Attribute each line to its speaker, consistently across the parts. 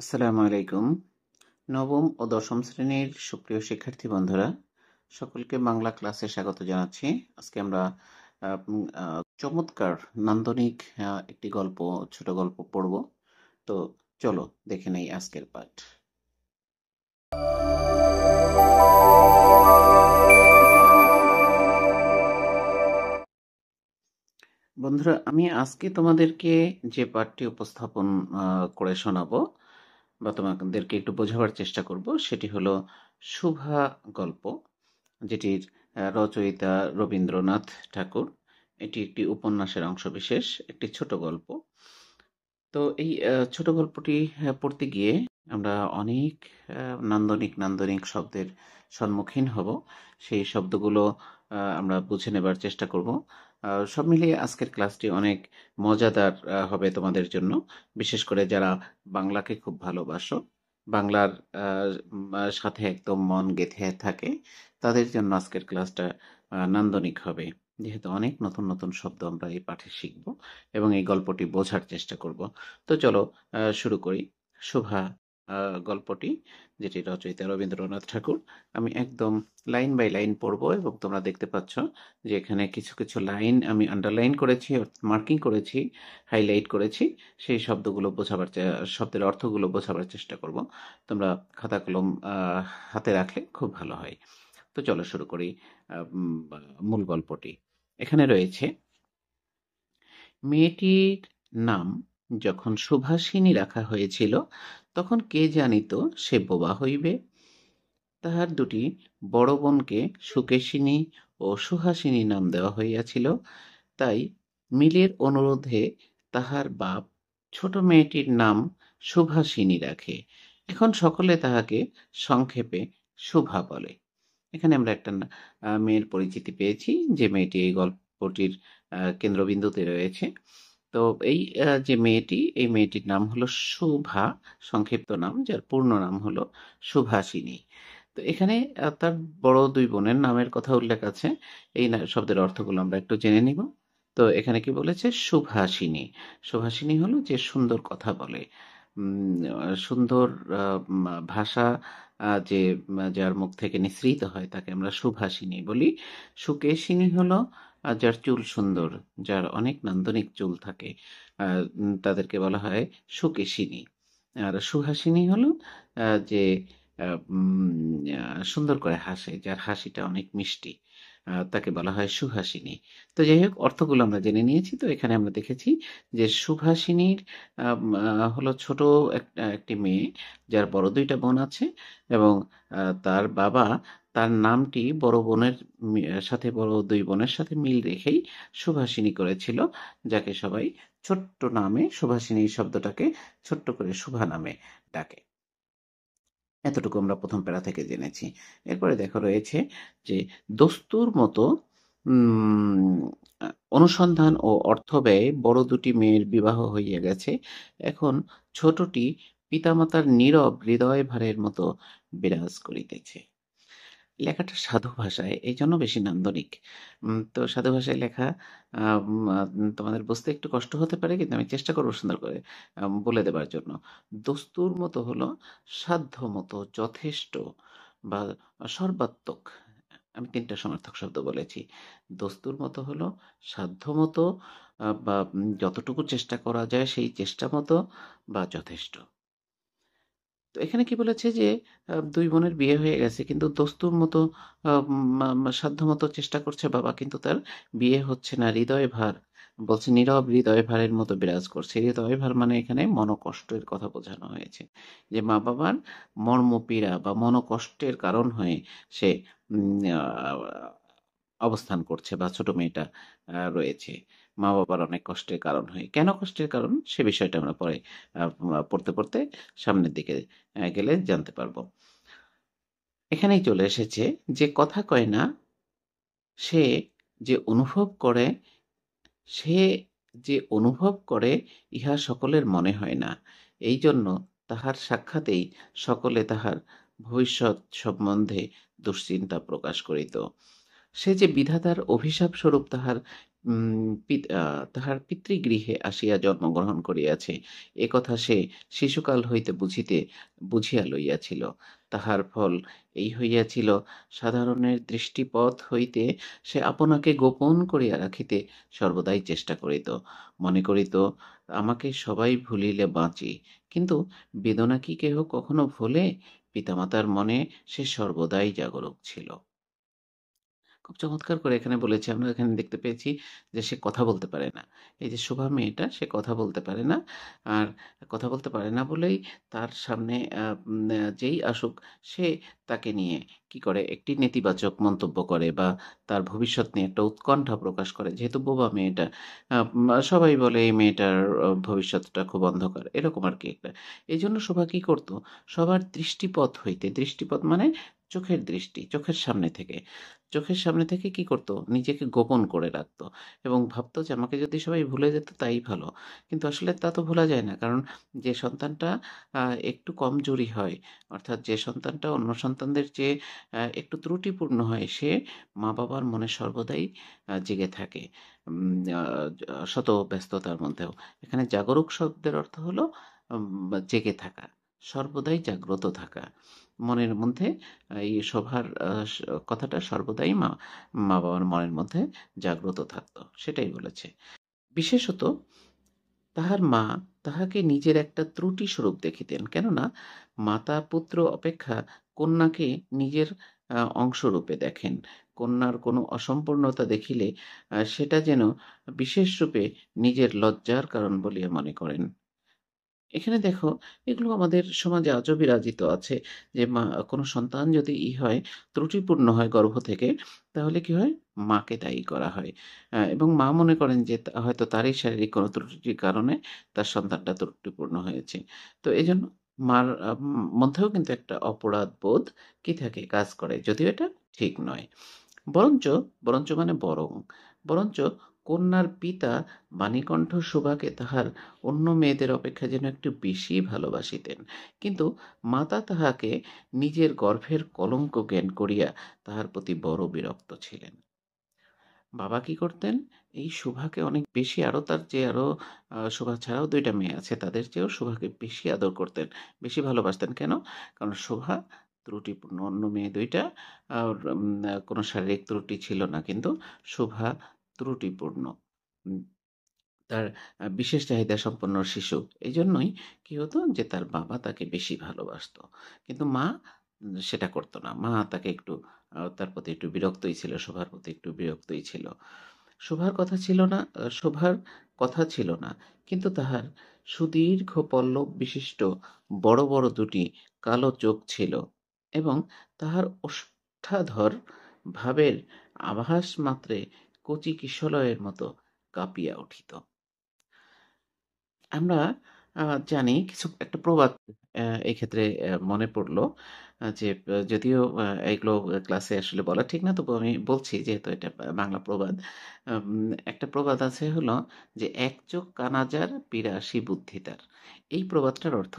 Speaker 1: আসসালামু আলাইকুম। নবম ও দশম শ্রেণীর সুপ্রিয় শিক্ষার্থী বন্ধুরা, সকলকে বাংলা ক্লাসে স্বাগত জানাচ্ছি। আজকে আমরা চমৎকার নান্দনিক একটি ছোট গল্প পড়ব। তো চলো দেখে নেই আজকের পাঠ। বন্ধুরা, আমি আজকে তোমাদেরকে যে পাঠটি উপস্থাপন করে শোনাবো বা তোমাদেরকে একটু বোঝাবার চেষ্টা করব, সেটি হলো শুভা গল্প, যেটির রচয়িতা রবীন্দ্রনাথ ঠাকুর। এটি একটি উপন্যাসের অংশবিশেষ, একটি ছোট গল্প। তো এই ছোট গল্পটি পড়তে গিয়ে আমরা অনেক নান্দনিক নান্দনিক শব্দের সম্মুখীন হব। সেই শব্দগুলো আমরা বুঝে নেবার চেষ্টা করব। সব মিলিয়ে আজকের ক্লাসটি অনেক মজাদার হবে তোমাদের জন্য, বিশেষ করে যারা বাংলাকে খুব ভালোবাসো, বাংলার সাথে একদম মন গেঁথে থাকে, তাদের জন্য আজকের ক্লাসটা নান্দনিক হবে, যেহেতু অনেক নতুন নতুন শব্দ আমরা এই পাঠে শিখব এবং এই গল্পটি বোঝার চেষ্টা করব। তো চলো শুরু করি। শুভা গল্পটি, যেটি রচয়িতা রবীন্দ্রনাথ ঠাকুর। আমি একদম লাইন বাই লাইন পড়বো এবং তোমরা দেখতে পাচ্ছ যে এখানে কিছু কিছু লাইন আমি আন্ডারলাইন করেছি, মার্কিং করেছি, হাইলাইট করেছি। সেই শব্দের অর্থগুলো বোঝাবার চেষ্টা করব। তোমরা খাতা কলম হাতে রাখলে খুব ভালো হয়। তো চলো শুরু করি মূল গল্পটি। এখানে রয়েছে, মেয়েটির নাম যখন সুভাষিনী রাখা হয়েছিল, তখন কে জানিত সে বোবা হইবে। তাহার দুটি বড় বোনকে সুকেশিনী ও সুহাসিনী নাম দেওয়া হইয়াছিল। তাই মিলের অনুরোধে তাহার বাপ ছোট মেয়েটির নাম সুভাষিনী রাখে। এখন সকলে তাহাকে সংক্ষেপে শুভা বলে। এখানে আমরা একটা মেয়ের পরিচিতি পেয়েছি, যে মেয়েটি এই গল্পটির কেন্দ্রবিন্দুতে রয়েছে। তো এই এই মেয়েটির নাম হলো শুভা, সংক্ষিপ্ত নাম, যার পূর্ণ নাম হলো সুভাষিনী। তো এখানে তার বড় দুই বোনের নামের কথা উল্লেখ আছে। এই শব্দের অর্থগুলো আমরা একটু জেনে নিব। তো এখানে কি বলেছে? সুভাষিনী। সুভাষিনী হলো যে সুন্দর কথা বলে, সুন্দর ভাষা, যার মুখ থেকে নিঃসৃত হয়, তাকে আমরা সুভাষিনী বলি। সুকেশিনী হলো যার চুল সুন্দর, যার অনেক নান্দনিক চুল থাকে, তাদেরকে বলা হয় সুকেশিনী। আর সুহাসিনী হলো যে সুন্দর করে হাসে, যার হাসিটা অনেক মিষ্টি, তাকে বলা হয় সুহাসিনী। তো যাই হোক, অর্থগুলো আমরা জেনে নিয়েছি। তো এখানে আমরা দেখেছি যে সুভাষিনীর হলো ছোট একটি মেয়ে, যার বড় দুইটা বোন আছে, এবং তার বাবা তার নামটি বড় দুই বোনের সাথে মিল রেখেই সুভাষিনী করেছিল, যাকে সবাই ছোট্ট নামে, সুভাষিনী শব্দটাকে ছোট্ট করে শুভা নামে ডাকে। এতটুকু আমরা প্রথম প্যারা থেকে জেনেছি। এরপরে দেখো রয়েছে যে দস্তুর মতো অনুসন্ধান ও অর্থ ব্যয়ে বড় দুটি মেয়ের বিবাহ হইয়া গেছে। এখন ছোটটি পিতামাতার নীরব হৃদয় ভারের মতো বিরাজ করিতেছে। লেখাটা সাধু ভাষায়, এই জন্য বেশি নান্দনিক। তো সাধু ভাষায় লেখা তোমাদের বুঝতে একটু কষ্ট হতে পারে, কিন্তু আমি চেষ্টা করবো সুন্দর করে বলে দেবার জন্য। দস্তুর মতো হলো সাধ্য মতো, যথেষ্ট বা সর্বাত্মক। আমি তিনটা সমার্থক শব্দ বলেছি। দস্তুর মতো হলো সাধ্য মতো, বা যতটুকু চেষ্টা করা যায় সেই চেষ্টা মতো, বা যথেষ্ট। তো এখানে কি বলেছে যে দুই বোনের বিয়ে হয়ে গেছে, কিন্তু দস্তুর মতো সাধ্যমতো চেষ্টা করছে বাবা, কিন্তু তার বিয়ে হচ্ছে না। হৃদয় ভার বলছে, নীরব হৃদয় ভারের মতো বিরাজ করছে। হৃদয় ভার মানে এখানে মনোকষ্টের কথা বোঝানো হয়েছে, যে মা বাবার মর্মপীড়া বা মনোকষ্টের কারণ হয়ে সে অবস্থান করছে, বা ছোট মেয়েটা রয়েছে মা বাবার অনেক কষ্টের কারণ হয়ে। কেন কষ্টের কারণ, সে বিষয়টা আমরা পরে পড়তে পড়তে সামনের দিকে গেলে জানতে পারবো। এখানেই চলে এসেছে, যে কথা কয় না সে যে অনুভব করে, সে যে অনুভব করে ইহা সকলের মনে হয় না। এই জন্য তাহার সাক্ষাতেই সকলে তাহার ভবিষ্যৎ সম্বন্ধে দুশ্চিন্তা প্রকাশ করিত। সে যে বিধাতার অভিশাপ স্বরূপ তাহার তাহার পিতৃগৃহে আসিয়া জন্মগ্রহণ করিয়াছে, এ কথা সে শিশুকাল হইতে বুঝিয়া লইয়াছিল। তাহার ফল এই হইয়াছিল, সাধারণের দৃষ্টিপথ হইতে সে আপনাকে গোপন করিয়া রাখিতে সর্বদাই চেষ্টা করিত। মনে করিত, আমাকে সবাই ভুলিলে বাঁচি। কিন্তু বেদনা কি কেহ কখনো ভোলে? পিতামাতার মনে সে সর্বদাই জাগরূক ছিল। খুব চমৎকার করে এখানে বলেছে, আমরা এখানে দেখতে পেয়েছি যে সে কথা বলতে পারে না। এই যে শোভা মেয়েটা, সে কথা বলতে পারে না। আর কথা বলতে পারে না বলেই তার সামনে যেই আসুক, সে তাকে নিয়ে কি করে, একটি নেতিবাচক মন্তব্য করে বা তার ভবিষ্যৎ নিয়ে একটা উৎকণ্ঠা প্রকাশ করে। যেহেতু বোবা মেয়েটা, সবাই বলে এই মেয়েটার ভবিষ্যৎটা খুব অন্ধকার, এরকম আর কি একটা। এই জন্য শোভা কি করতো, সবার দৃষ্টিপথ হইতে, দৃষ্টিপথ মানে চোখের দৃষ্টি, চোখের সামনে থেকে কি করতো, নিজেকে গোপন করে রাখতো এবং ভাবতো যে আমাকে যদি সবাই ভুলে যেত তাই ভালো। কিন্তু আসলে তা তো ভোলা যায় না, কারণ যে সন্তানটা একটু কমজোরি হয়, অর্থাৎ যে সন্তানটা অন্য সন্তানদের চেয়ে একটু ত্রুটিপূর্ণ হয়, সে মা বাবার মনে সর্বদাই জেগে থাকে, শত ব্যস্ততার মধ্যেও। এখানে জাগরুক শব্দের অর্থ হলো জেগে থাকা, সর্বদাই জাগ্রত থাকা। মনের মধ্যে এই শোভার কথাটা সর্বদাই মা-বাবার মনের মধ্যে জাগ্রত থাকত। সেটাই বলেছে। বিশেষত তাহার মা তাহাকে নিজের একটা ত্রুটি স্বরূপ দেখিতেন। কেননা মাতা-পুত্র অপেক্ষা কন্যাকে নিজের অংশরূপে দেখেন। কন্যার কোনো অসম্পূর্ণতা দেখিলে সেটা যেন বিশেষরূপে নিজের লজ্জার কারণ বলিয়া মনে করেন। এখানে দেখো, এগুলো আমাদের সমাজে আজও বিরাজিত আছে যে কোনো সন্তান যদি হয়, ত্রুটিপূর্ণ হয় গর্ভ থেকে, তাহলে কি হয়, মাকে দায়ী করা হয়। এবং মা মনে করেন যে হয়তো তারই শারীরিক কোনো ত্রুটির কারণে তার সন্তানটা ত্রুটিপূর্ণ হয়েছে। তো এজন্য মার মধ্যেও কিন্তু একটা অপরাধ বোধ কি থাকে, কাজ করে, যদিও এটা ঠিক নয়। বরঞ্চ বরঞ্চ মানে বরঞ্চ কন্যার পিতা বাণীকণ্ঠ শোভাকে তাহার অন্য মেয়েদের অপেক্ষা যেন একটু বেশি ভালোবাসিতেন। কিন্তু মাতা তাহাকে নিজের গর্ভের কলঙ্ক জ্ঞান করিয়া তাহার প্রতি বড় বিরক্ত ছিলেন। বাবা কি করতেন, এই শোভাকে অনেক বেশি, আরো শোভা ছাড়াও ২ টা মেয়ে আছে, তাদের চেয়েও শোভাকে বেশি আদর করতেন, বেশি ভালোবাসতেন। কেন? কারণ শোভা ত্রুটিপূর্ণ। অন্য মেয়ে ২ টা কোনো শারীরিক ত্রুটি ছিল না, কিন্তু শোভা ত্রুটিপূর্ণ। উম তার বিশেষ চাহিদা সম্পন্ন শিশু। এইজন্যই কি হতো, যে তার বাবা তাকে বেশি ভালোবাসতো। কিন্তু মা সেটা করত না। মা তাকে একটু তার প্রতি একটু বিরক্তই ছিল, শোভার প্রতি একটু বিরক্তই ছিল। শোভার কথা ছিল না। কিন্তু তাহার সুদীর্ঘ পল্লব বিশিষ্ট বড়, বড় ২ টি কালো চোখ ছিল এবং তাহার ওষ্ঠাধর ভাবের আভাস মাত্রে কচি কিশলয়ের মতো কাঁপিয়া উঠিত। আমরা আ জানি কিছু একটা প্রবাদ এই ক্ষেত্রে মনে পড়ল, যে যদিও এগুলো ক্লাসে আসলে বলা ঠিক না, তবুও আমি বলছি যেহেতু এটা বাংলা প্রবাদ। একটা প্রবাদ আছে হলো যে, "এক চোখ কানা যার ৮২ বুদ্ধি তার।" এই প্রবাদটার অর্থ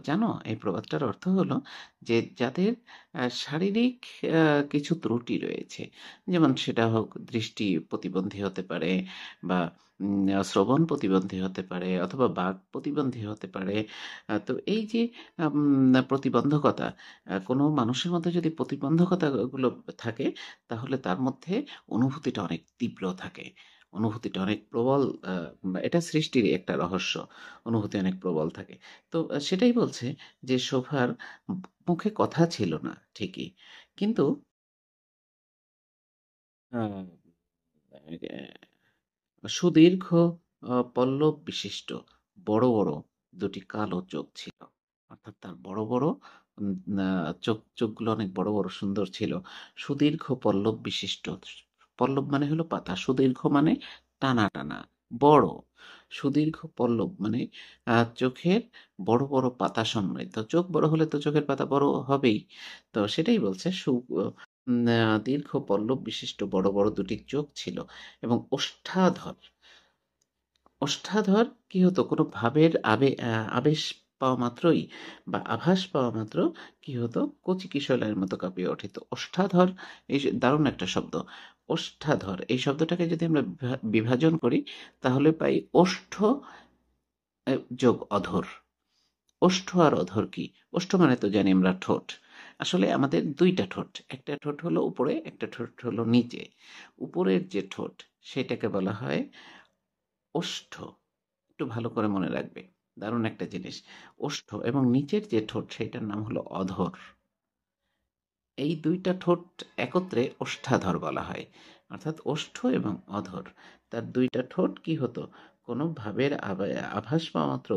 Speaker 1: জানো? এই প্রবাদটার অর্থ হলো যে যাদের শারীরিক আ কিছু ত্রুটি রয়েছে, যেমন সেটা হোক দৃষ্টি প্রতিবন্ধী হতে পারে বা শ্রবণ প্রতিবন্ধী হতে পারে অথবা বাক প্রতিবন্ধী হতে পারে। তো এই যে প্রতিবন্ধকতা, কোনো মানুষের মধ্যে যদি প্রতিবন্ধকতাগুলো থাকে, তাহলে তার মধ্যে অনুভূতিটা অনেক তীব্র থাকে। অনুভূতিটা অনেক প্রবল, এটা সৃষ্টিরই একটা রহস্য। অনুভূতি অনেক প্রবল থাকে। তো সেটাই বলছে যে শোভার মুখে কথা ছিল না ঠিকই। কিন্তু আ সুদীর্ঘ পল্লব বিশিষ্ট বড়, বড় ২ টি কালো চোখ ছিল। অর্থাৎ তার বড়, বড় উম আ চোখগুলো অনেক বড়, বড় সুন্দর ছিল। সুদীর্ঘ পল্লব বিশিষ্ট। পল্লব মানে হলো পাতা। সুদীর্ঘ মানে টানা, টানা, বড়। সুদীর্ঘ পল্লব মানে চোখের বড়, বড় পাতা সমৃদ্ধ। চোখ বড় হলে তো চোখের পাতা বড় হবেই। তো সেটাই বলছে, সু উম আ দীর্ঘ পল্লব বিশিষ্ট বড়, বড় ২ টি চোখ ছিল এবং ওষ্ঠাধর কি হতো, কোনো ভাবের আবেশ পাওয়া মাত্রই বা আভাস পাওয়া মাত্র কি হতো, কচি কিশলয়ের মতো কাঁপিয়ে উঠিত। ওষ্ঠাধর, এই যে দারুণ একটা শব্দ। ওষ্ঠাধর এই শব্দটাকে যদি আমরা বিভাজন করি তাহলে পাই ওষ্ঠ যোগ অধর। ওষ্ঠ আর অধর কি? ওষ্ঠ মানে তো জানি আমরা ঠোঁট। আসলে আমাদের দুইটা ঠোঁট, একটা ঠোঁট হলো উপরে, একটা ঠোঁট হলো নিচে। উপরের যে ঠোঁট সেটাকে বলা হয় ওষ্ঠ। একটু ভালো করে মনে রাখবে, দারুণ একটা জিনিস। ওষ্ঠ এবং নিচের যে ঠোঁট সেটার নাম হলো অধর। এই দুইটা ঠোঁট একত্রে ওষ্ঠাধর বলা হয়, অর্থাৎ ওষ্ঠ এবং অধর। তার দুইটা ঠোঁট কি হতো, কোনো ভাবের আভাস পাওয়া মাত্র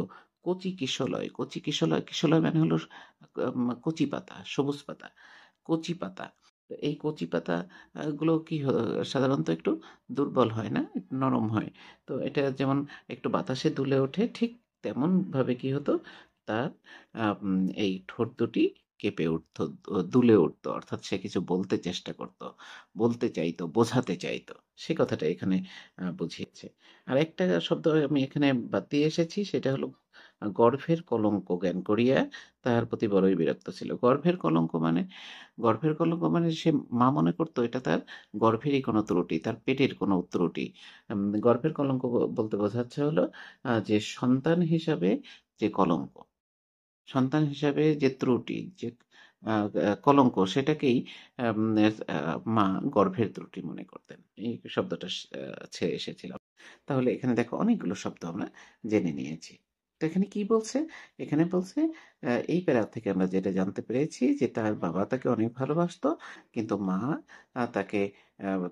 Speaker 1: কচি কিশলয়, কচি কিশলয়, কিশলয় মানে হলো কচি পাতা, সবুজ পাতা, কচি পাতা। তো এই কচি পাতা গুলো কি সাধারণত একটু দুর্বল হয় না, একটু নরম হয়। তো এটা যেমন একটু বাতাসে দুলে ওঠে, ঠিক তেমন ভাবে কি হতো, তার এই ঠোঁট দুটি কেঁপে উঠতো, দুলে উঠতো, অর্থাৎ সে কিছু বলতে চেষ্টা করতো, বলতে চাইতো, বোঝাতে চাইতো। সে কথাটা এখানে বুঝিয়েছে। আর একটা শব্দ আমি এখানে বাদ দিয়ে এসেছি, সেটা হলো গর্ভের কলঙ্ক জ্ঞান করিয়া তাহার প্রতি বড়ই বিরক্ত ছিল। গর্ভের কলঙ্ক মানে, গর্ভের কলঙ্ক মানে সে মা মনে করতো এটা তার গর্ভেরই কোনো ত্রুটি, তার পেটের কোনো ত্রুটি। গর্ভের কলঙ্ক বলতে বোঝাচ্ছে হলো যে সন্তান হিসাবে যে কলঙ্ক, সন্তান হিসাবে যে ত্রুটি, যে কলঙ্ক, সেটাকেই মা গর্ভের ত্রুটি মনে করতেন। এই শব্দটা ছেড়ে এসেছিলাম। তাহলে এখানে দেখো অনেকগুলো শব্দ আমরা জেনে নিয়েছি। তো এখানে কি বলছে? এখানে বলছে এই প্যারা থেকে আমরা যেটা জানতে পেরেছি যে তার বাবা তাকে অনেক ভালোবাসতো, কিন্তু মা তাকে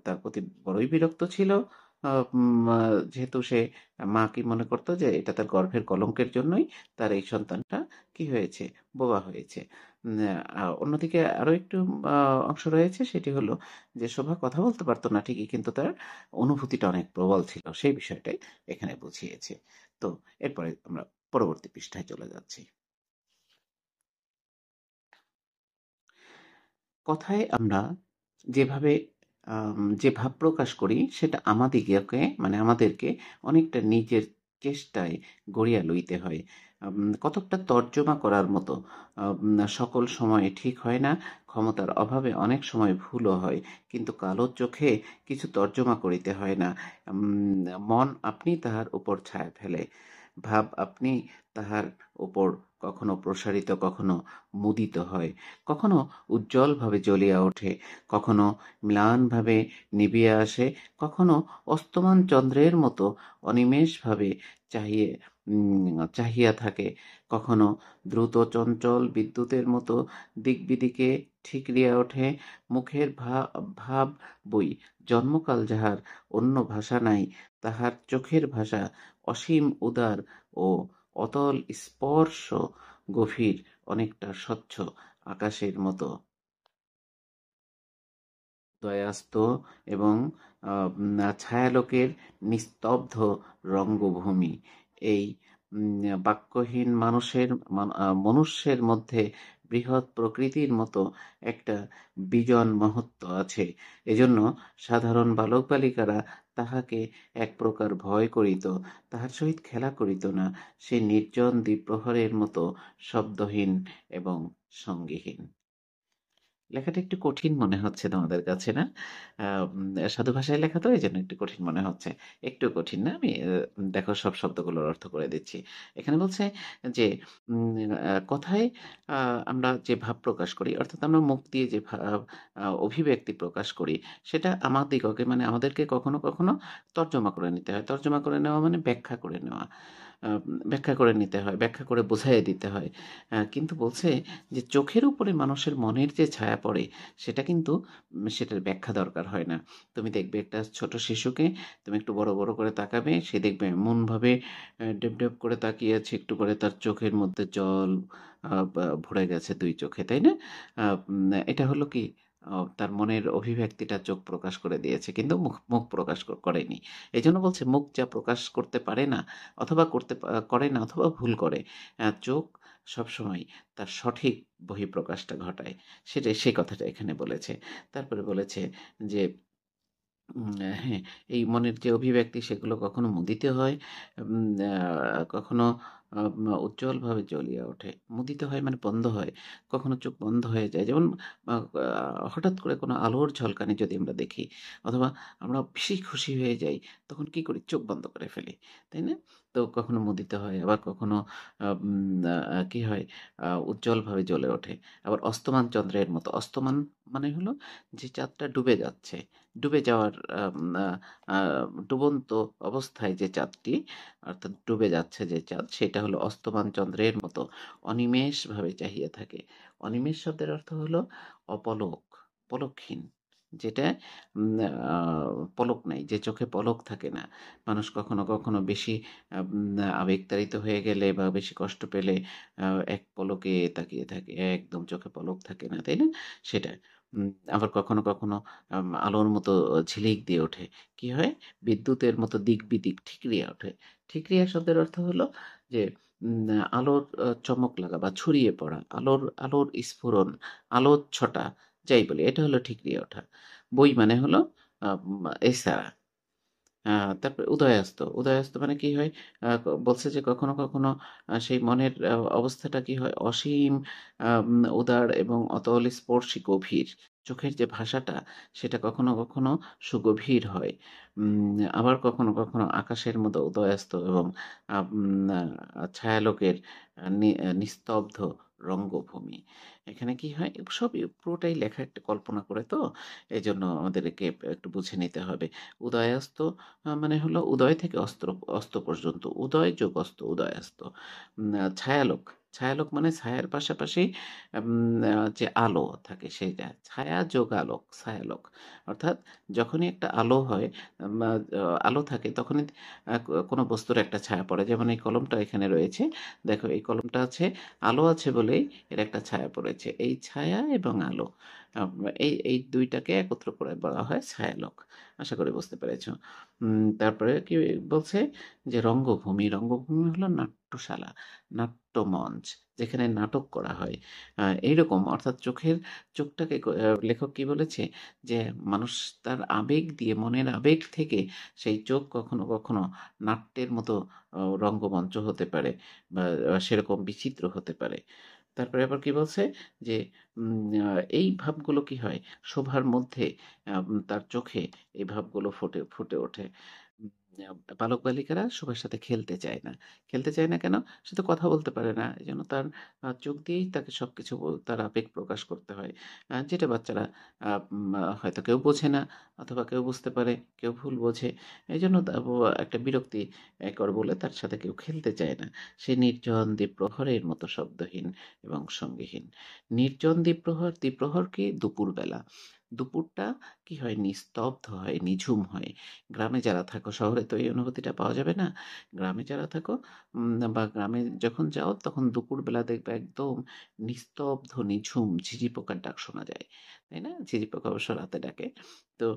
Speaker 1: তার প্রতি বড়ই বিরক্ত ছিল। যেহেতু সে, মা কি মনে করতো যে এটা তার গর্ভের কলঙ্কের জন্যই তার এই সন্তানটা কি হয়েছে, বোবা হয়েছে। অন্যদিকে আরো একটু অংশ রয়েছে, সেটি হলো যে শোভা কথা বলতে পারতো না ঠিকই, কিন্তু তার অনুভূতিটা অনেক প্রবল ছিল, সেই বিষয়টাই এখানে বুঝিয়েছে। তো এরপরে আমরা পরবর্তী পৃষ্ঠায় চলে যাচ্ছি। কথায় আমরা যেভাবে যে ভাব প্রকাশ করি সেটা আমাদিগকে, মানে আমাদেরকে অনেকটা নিজের চেষ্টায় গড়িয়া লইতে হয়। কতকটা তর্জমা করার মতো। সকল সময় ঠিক হয় না, ক্ষমতার অভাবে অনেক সময় ভুলও হয়, কিন্তু কালো চোখে কিছু তর্জমা করিতে হয় না। মন আপনি তাহার উপর ছায়া ফেলে, ভাব আপনি তাহার উপর কখনো প্রসারিত, কখনো মুদিত হয়, কখনো উজ্জ্বলভাবে জ্বলিয়া ওঠে, কখনো ম্লানভাবে নিভিয়া আসে, কখনো অস্তমান চন্দ্রের মতো অনিমেষভাবে চাহিয়া থাকে, কখনো দ্রুত চঞ্চল বিদ্যুতের মতো দিকবিদিকে ঠিকরিয়া ওঠে। মুখের ভাব বই জন্মকাল যাহার, অন্য ভাষা নাই তাহার, চোখের ভাষা অসীম উদার ও অতল, স্পর্শ গভীর, অনেকটা স্বচ্ছ আকাশের মতো দয়াস্ত এবং ছায়ালোকের নিস্তব্ধ রঙ্গভূমি। এই বাক্যহীন মনুষ্যের মধ্যে বৃহৎ প্রকৃতির মতো একটা বিজন মহত্ব আছে। এজন্য সাধারণ বালক বালিকারা তাহাকে এক প্রকার ভয় করিত, তাহার সহিত খেলা করিত না। সে নির্জন দ্বিপ্রহরের মতো শব্দহীন এবং সঙ্গীহীন। লেখাটা একটু কঠিন মনে হচ্ছে তোমাদের কাছে, না? সাধু ভাষায় লেখা তো, এই জন্য একটু কঠিন মনে হচ্ছে। একটু কঠিন না, আমি দেখো সব শব্দগুলোর অর্থ করে দিচ্ছি। এখানে বলছে যে কথায় আমরা যে ভাব প্রকাশ করি, অর্থাৎ আমরা মুখ দিয়ে যে ভাব অভিব্যক্তি প্রকাশ করি, সেটা আমাদিগকে, মানে আমাদেরকে কখনো কখনো তর্জমা করে নিতে হয়। তর্জমা করে নেওয়া মানে ব্যাখ্যা করে নেওয়া, ব্যাখ্যা করে নিতে হয়, ব্যাখ্যা করে বোঝাইয়ে দিতে হয়। কিন্তু বলছে যে চোখের উপরে মানুষের মনের যে ছায়া পড়ে, সেটা কিন্তু সেটার ব্যাখ্যা দরকার হয় না। তুমি দেখবে একটা ছোট শিশুকে তুমি একটু বড় বড় করে তাকাবে, সে দেখবে এমনভাবে ডেব ডেব করে তাকিয়ে আছে, একটু করে তার চোখের মধ্যে জল ভরে গেছে দুই চোখে, তাই না? এটা হলো কি, তার মনের অভিব্যক্তিটা চোখ প্রকাশ করে দিয়েছে, কিন্তু মুখ মুখ প্রকাশ করেনি। এই জন্য বলছে মুখ যা প্রকাশ করতে পারে না, অথবা করে না, অথবা ভুল করে, চোখ সবসময় তার সঠিক বহিঃপ্রকাশটা ঘটায়। সেই কথাটা এখানে বলেছে। তারপরে বলেছে যে হ্যাঁ, এই মনের যে অভিব্যক্তি সেগুলো কখনো মুদিতে হয়, কখনো উজ্জ্বলভাবে জ্বলিয়া ওঠে। মুদিত হয় মানে বন্ধ হয়, কখনো চোখ বন্ধ হয়ে যায়। যেমন হঠাৎ করে কোনো আলোর ঝলকানি যদি আমরা দেখি, অথবা আমরা বেশি খুশি হয়ে যাই, তখন কি করি? চোখ বন্ধ করে ফেলি, তাই না? তো কখনো মুদিত হয়, আবার কখনো কি হয়? উজ্জ্বলভাবে জ্বলে ওঠে। আবার অস্তমান চন্দ্রের মতো। অস্তমান মানে হলো যে চাঁদটা ডুবে যাচ্ছে। ডুবে যাওয়ার আম আ আ ডুবন্ত অবস্থায় যে চাঁদটি, অর্থাৎ ডুবে যাচ্ছে যে চাঁদ, সেটা হলো অস্তমান চন্দ্রের মতো অনিমেষভাবে চাহিয়া থাকে। অনিমেষ শব্দের অর্থ হলো অপলক, পলকহীন। যেটা উম আ পলক নাই, যে চোখে পলক থাকে না। মানুষ কখনো, কখনো বেশি আম আবেগতাড়িত হয়ে গেলে বা বেশি কষ্ট পেলে আ এক পলকে তাকিয়ে থাকে। একদম চোখে পলক থাকে না, তাই না? সেটা। উম আবার কখনো, কখনো আলোর মতো ঝিলিক দিয়ে ওঠে। কি হয়? বিদ্যুতের মতো দিক-বিদিক ঠিকরিয়া ওঠে। ঠিকরিয়া শব্দের অর্থ হলো যে আলোর চমক লাগা বা ছড়িয়ে পড়া, আলোর আলোর স্ফুরণ, আলোচ্ছটা, যাই বলি, এটা হলো ঠিকরিয়া ওঠা। বই মানে হলো এছাড়া। আ তারপরে উদয়াস্ত। উদয়াস্ত মানে কি হয়? বলছে যে কখনো, কখনো সেই মনের অবস্থাটা কি হয়? অসীম উদার এবং অতল স্পর্শী গভীর। চোখের যে ভাষাটা, সেটা কখনো, কখনো সুগভীর হয়। আবার কখনো, কখনো আকাশের মতো উদয়াস্ত এবং আম ছায়ালোকের নিস্তব্ধ রঙ্গভূমি। এখানে কি হয়? সবই পুরোটাই লেখা একটা কল্পনা করে তো, এজন্য আমাদেরকে একটু বুঝে নিতে হবে। উদয়াস্ত মানে হলো উদয় থেকে অস্ত পর্যন্ত। উদয় যোগ অস্ত, উদয়াস্ত। ছায়ালোক। ছায়ালোক মানে ছায়ার পাশাপাশি যে আলো থাকে সেইটা। ছায়া যোগ আলোক, ছায়ালোক। অর্থাৎ যখনই একটা আলো হয়, আম আ আলো থাকে, তখনই কোনো বস্তুর একটা ছায়া পড়ে। যেমন এই কলমটা এখানে রয়েছে। দেখো, এই কলমটা আছে, আলো আছে বলেই এর একটা ছায়া পড়েছে। এই ছায়া এবং আলো, আম এই ২ টাকে একত্র করে বলা হয় ছায়ালোক। আশা করি বুঝতে পেরেছ। তারপরে কি বলছে? যে রঙ্গভূমি। রঙ্গভূমি হলো নাট্যশালা, নাট্যমঞ্চ, যেখানে নাটক করা হয়। এইরকম, অর্থাৎ চোখটাকে লেখক কি বলেছে? যে মানুষ তার আবেগ দিয়ে, মনের আবেগ থেকে সেই চোখ কখনো, কখনো নাট্যের মতো রঙ্গমঞ্চ হতে পারে, বা সেরকম বিচিত্র হতে পারে। তারপরে আবার কি বলছে? যে উম আ এই ভাবগুলো কি হয়? শোভার মধ্যে তার চোখে এই ভাবগুলো ফুটে ওঠে। উম বালক-বালিকারা শোভার সাথে খেলতে চায় না। খেলতে চায় না কেন? সে তো কথা বলতে পারে না। এজন্য তার চোখ দিয়েই তাকে সবকিছু তার আবেগ প্রকাশ করতে হয়। যেটা বাচ্চারা হয়তো কেউ বোঝে না, অথবা কেউ বুঝতে পারে, কেউ ভুল বোঝে। এজন্য একটা বিরক্তিকর বলে তার সাথে কেউ খেলতে চায় না। সে নির্জন দ্বীপ্রহরের মতো শব্দহীন এবং সঙ্গীহীন। নির্জন দ্বীপ্রহর কি? দুপুরবেলা। দুপুরটা কি হয়? নিস্তব্ধ হয়, নিঝুম হয়। গ্রামে যারা থাকো, শহরে তো এই অনুভূতিটা পাওয়া যাবে না। গ্রামে যারা থাকো, বা গ্রামে যখন যাও, তখন দুপুরবেলা দেখবে একদম নিস্তব্ধ, নিঝুম, ঝিঁঝি পোকার ডাক শোনা যায়। তাই না? ঝিঁঝি পোকা অবশ্য রাতে ডাকে। তো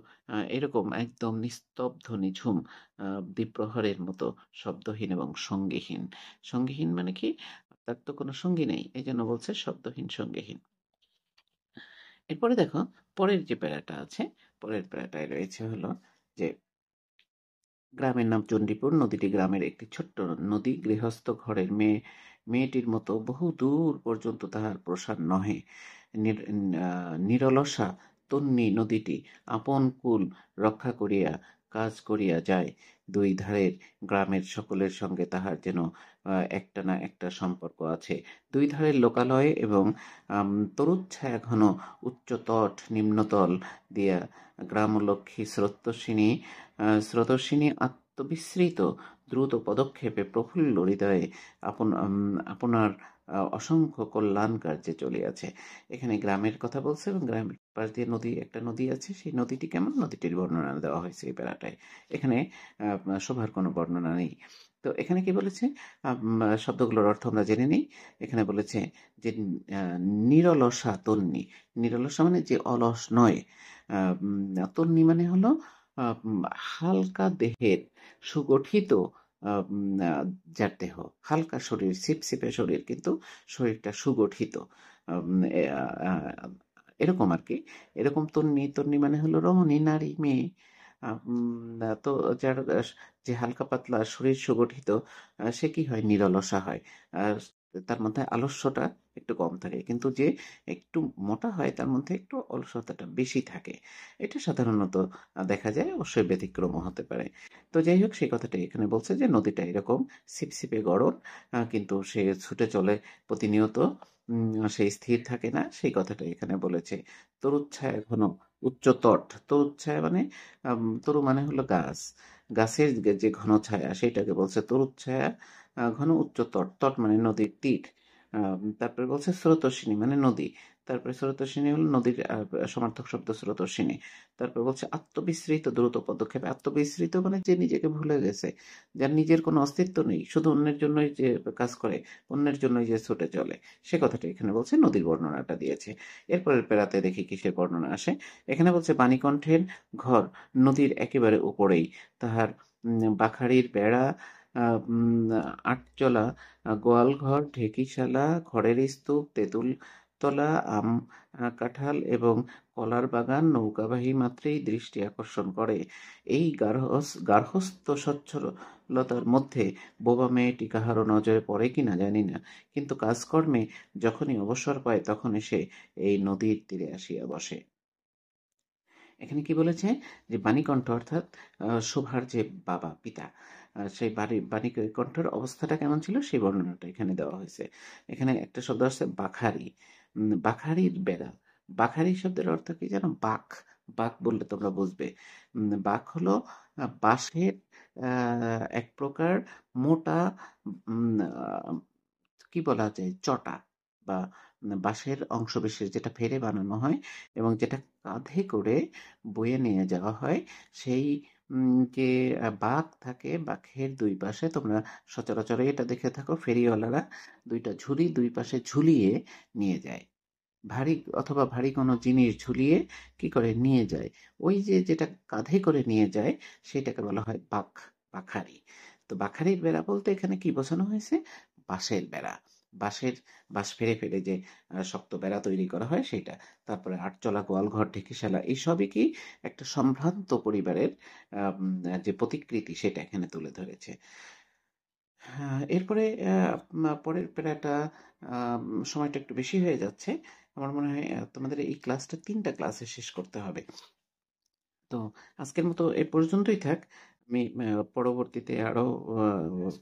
Speaker 1: এরকম একদম নিস্তব্ধ, নিঝুম আ দ্বীপ্রহরের মতো শব্দহীন এবং সঙ্গীহীন। সঙ্গীহীন মানে কি? তার তো কোনো সঙ্গী নেই। এজন্য বলছে শব্দহীন, সঙ্গীহীন। এরপরে দেখো, পরের যে প্যারাটা আছে, পরের প্যারাটায় রয়েছে হলো যে গ্রামের নাম চণ্ডীপুর। নদীটি গ্রামের একটি ছোট্ট নদী। গৃহস্থ ঘরের মেয়েটির মতো বহু দূর পর্যন্ত তাহার প্রসার নহে। নিরলসা তন্বী নদীটি আপন কুল রক্ষা করিয়া কাজ করিয়া যায়। দুই ধারের গ্রামের সকলের সঙ্গে তাহার যেন একটা না একটা সম্পর্ক আছে। দুই ধারের লোকালয় এবং তরুচ্ছায়াঘন উচ্চতট নিম্নতল দিয়া গ্রামলক্ষ্মী স্রোতস্বিনী আত্মবিস্মৃত দ্রুত পদক্ষেপে প্রফুল্ল হৃদয়ে আপনার অসংখ্য কল্যাণ কার্যে চলিয়াছে। এখানে গ্রামের কথা বলছে, এবং গ্রামের পাশ দিয়ে একটা নদী আছে। সেই নদীটি কেমন? নদীটির বর্ণনা দেওয়া হয়েছে এই প্যারাটায়। এখানে শোভার কোনো বর্ণনা নেই। তো এখানে কি বলেছে? শব্দগুলোর অর্থ আমরা জেনে নিই। এখানে বলেছে যে নিরলসা তন্বী। নিরলসা মানে যে অলস নয়। তন্বী মানে হলো হালকা দেহের, সুগঠিত, যার দেহ, হালকা শরীর, ছিপছিপে শরীর, কিন্তু শরীরটা সুগঠিত, এরকম আর কি। এরকম তন্বী। তন্বী মানে হলো রমণী, নারী, মেয়ে। তো যার যে হালকা পাতলা শরীর সুগঠিত, সে কি হয়, নিরলসা হয়। আর তার মধ্যে আলস্যটা একটু কম থাকে, কিন্তু যে একটু মোটা হয় তার মধ্যে একটু অলসতাটা বেশি থাকে। এটা সাধারণত দেখা যায়, অবশ্যই ব্যতিক্রমও হতে পারে। তো যাই হোক, সেই কথাটা এখানে বলছে যে নদীটা এরকম ছিপছিপে গড়ন, কিন্তু সে ছুটে চলে প্রতিনিয়ত, সে স্থির থাকে না, সেই কথাটা এখানে বলেছে। তরুচ্ছায়া ঘন উচ্চ তট, তরুচ্ছায়া মানে তরু মানে হলো গাছ, গাছের যে ঘন ছায়া সেটাকে বলছে তরুচ্ছায়া ঘন উচ্চ তট, তট মানে নদীর তীর। তারপরে বলছে স্রোতস্বিনী মানে নদী, তারপরে স্রোতস্বিনী হলো নদীর সমার্থক শব্দ স্রোতস্বিনী। তারপর বলছে আত্মবিস্মৃত দ্রুত পদক্ষেপে, আত্মবিস্মৃত মানে যে নিজেকে ভুলে গেছে, যার নিজের কোনো অস্তিত্ব নেই, শুধু অন্যের জন্যই যে কাজ করে, অন্যের জন্যই যে ছুটে চলে, সে কথাটা এখানে বলছে, নদীর বর্ণনাটা দিয়েছে। এরপরের পেরাতে দেখি কিসের বর্ণনা আসে। এখানে বলছে বাণীকণ্ঠের ঘর নদীর একেবারে উপরেই, তাহার বাখারির বেড়া, আটচলা গোয়ালঘর, ঢেকিশালা, খড়ের স্তূপ, তেঁতুল তলা, আম কাঁঠাল এবং কলার বাগান নৌকাবাহী মাত্রেই দৃষ্টি আকর্ষণ করে। এই গার্হস্থ্য সচ্ছলতার মধ্যে বোবা মেয়েটি কাহারও নজরে পড়ে কিনা জানি না, কিন্তু কাজকর্মে যখনই অবসর পায় তখনই সে এই নদীর তীরে আসিয়া বসে। এখানে কি বলেছে, যে বাণীকণ্ঠ অর্থাৎ শোভার যে বাবা পিতা, সেই বাণীকণ্ঠের অবস্থাটা কেমন ছিল সেই বর্ণনাটা এখানে দেওয়া হয়েছে। এখানে একটা শব্দ আছে বাখারি, বাখারির বেড়া। বাখারি শব্দের অর্থ কি জানো? বাক, বাক বললে তোমরা বুঝবে। বাক হলো বাঁশের এক প্রকার মোটা, উম, আহ, কি বলা যায়, চটা বা বাঁশের অংশবিশেষ, যেটা ফেরে বানানো হয় এবং যেটা কাঁধে করে বয়ে নিয়ে যাওয়া হয়। সেই যে বাঁক থাকে, বাঁকের দুই পাশে তোমরা সচরাচর এটা দেখে থাকো, ফেরিওয়ালারা দুইটা ঝুড়ি দুই পাশে ঝুলিয়ে নিয়ে যায়, ভারী অথবা ভারী কোনো জিনিস ঝুলিয়ে কি করে নিয়ে যায়, ওই যে যেটা কাঁধে করে নিয়ে যায় সেটাকে বলা হয় বাখারি। তো বাখারির বেড়া বলতে এখানে কি বোঝানো হয়েছে? বাঁশের বেড়া, বাঁশের বাঁশ ফেরে ফেরে যে শক্ত বেড়া তৈরি করা হয় সেটা। তারপরে আটচলা, গোয়ালঘর, ঢেকিশালা, এই সবই কি একটা সম্ভ্রান্ত পরিবারের যে প্রতিকৃতি সেটা এখানে তুলে ধরেছে। হ্যাঁ, এরপরে পরের প্যারাটা, সময়টা একটু বেশি হয়ে যাচ্ছে। আমার মনে হয় তোমাদের এই ক্লাসটা ৩টা ক্লাসে শেষ করতে হবে। তো আজকের মতো এ পর্যন্তই থাক। আমি পরবর্তীতে আরো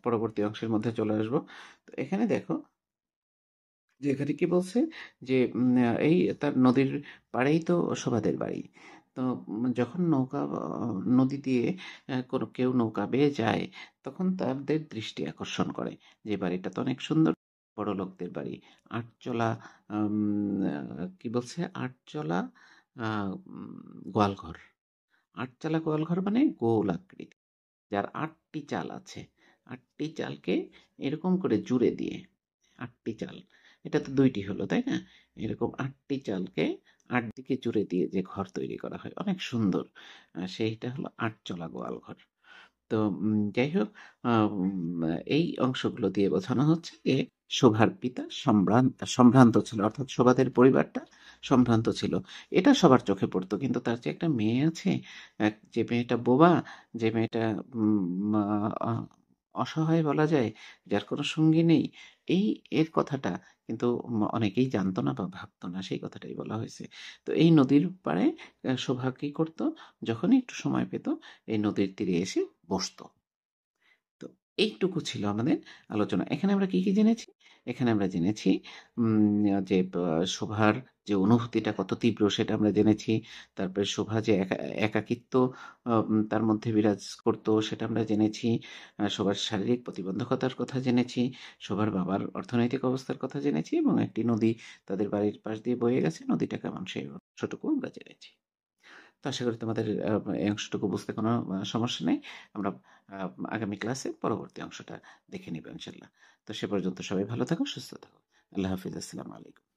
Speaker 1: পরবর্তী অংশের মধ্যে চলে আসব। তো এখানে দেখো যে এখানে কি বলছে, যে এই তার নদীর পাড়েই তো শোভাদের বাড়ি। তো যখন নৌকা নদী দিয়ে কোনো কেউ নৌকা বেয়ে যায়, তখন তাদের দৃষ্টি আকর্ষণ করে যে বাড়িটা তো অনেক সুন্দর, বড় লোকদের বাড়ি। আটচলা, কি বলছে, আটচলা গোয়ালঘর, আটচালা গোয়ালঘর মানে গোল আকৃতি, যার ৮টি চাল আছে, ৮টি চালকে এরকম করে জুড়ে দিয়ে, ৮টি চাল, এটা তো ২টি হলো তাই না, এরকম ৮টি চালকে ৮ দিকে জুড়ে দিয়ে যে ঘর তৈরি করা হয় অনেক সুন্দর, সেইটা হলো আটচলা গোয়াল ঘর। তো যাই হোক, এই অংশগুলো দিয়ে বোঝানো হচ্ছে যে শোভার পিতা সম্ভ্রান্ত ছিল, অর্থাৎ শোভাদের পরিবারটা সম্ভ্রান্ত ছিল। এটা সবার চোখে পড়তো, কিন্তু তার যে একটা মেয়ে আছে, যে মেয়েটা বোবা, যে মেয়েটা আহ, অসহায় বলা যায়, যার কোনো সঙ্গী নেই, এই এর কথাটা কিন্তু অনেকেই জানতো না বা ভাবতো না, সেই কথাটাই বলা হয়েছে। তো এই নদীর পাড়ে শোভা কি করতো, যখনই একটু সময় পেত এই নদীর তীরে এসে বসতো। তো এইটুকু ছিল আমাদের আলোচনা। এখানে আমরা কি কি জেনেছি? এখানে আমরা জেনেছি যে শোভার যে অনুভূতিটা কত তীব্র সেটা আমরা জেনেছি। তারপরে শোভা যে একাকিত্ব তার মধ্যে বিরাজ করতো সেটা আমরা জেনেছি। শোভার শারীরিক প্রতিবন্ধকতার কথা জেনেছি। শোভার বাবার অর্থনৈতিক অবস্থার কথা জেনেছি এবং একটি নদী তাদের বাড়ির পাশ দিয়ে বয়ে গেছে, নদীটা কেমন সেই অংশটুকু আমরা জেনেছি। তো আশা করি তোমাদের এই অংশটুকু বুঝতে কোনো সমস্যা নেই। আমরা আগামী ক্লাসে পরবর্তী অংশটা দেখে নিব ইনশাল্লাহ। তো সে পর্যন্ত সবাই ভালো থাকো, সুস্থ থাকো। আল্লাহ হাফিজ, আসসালামু আলাইকুম।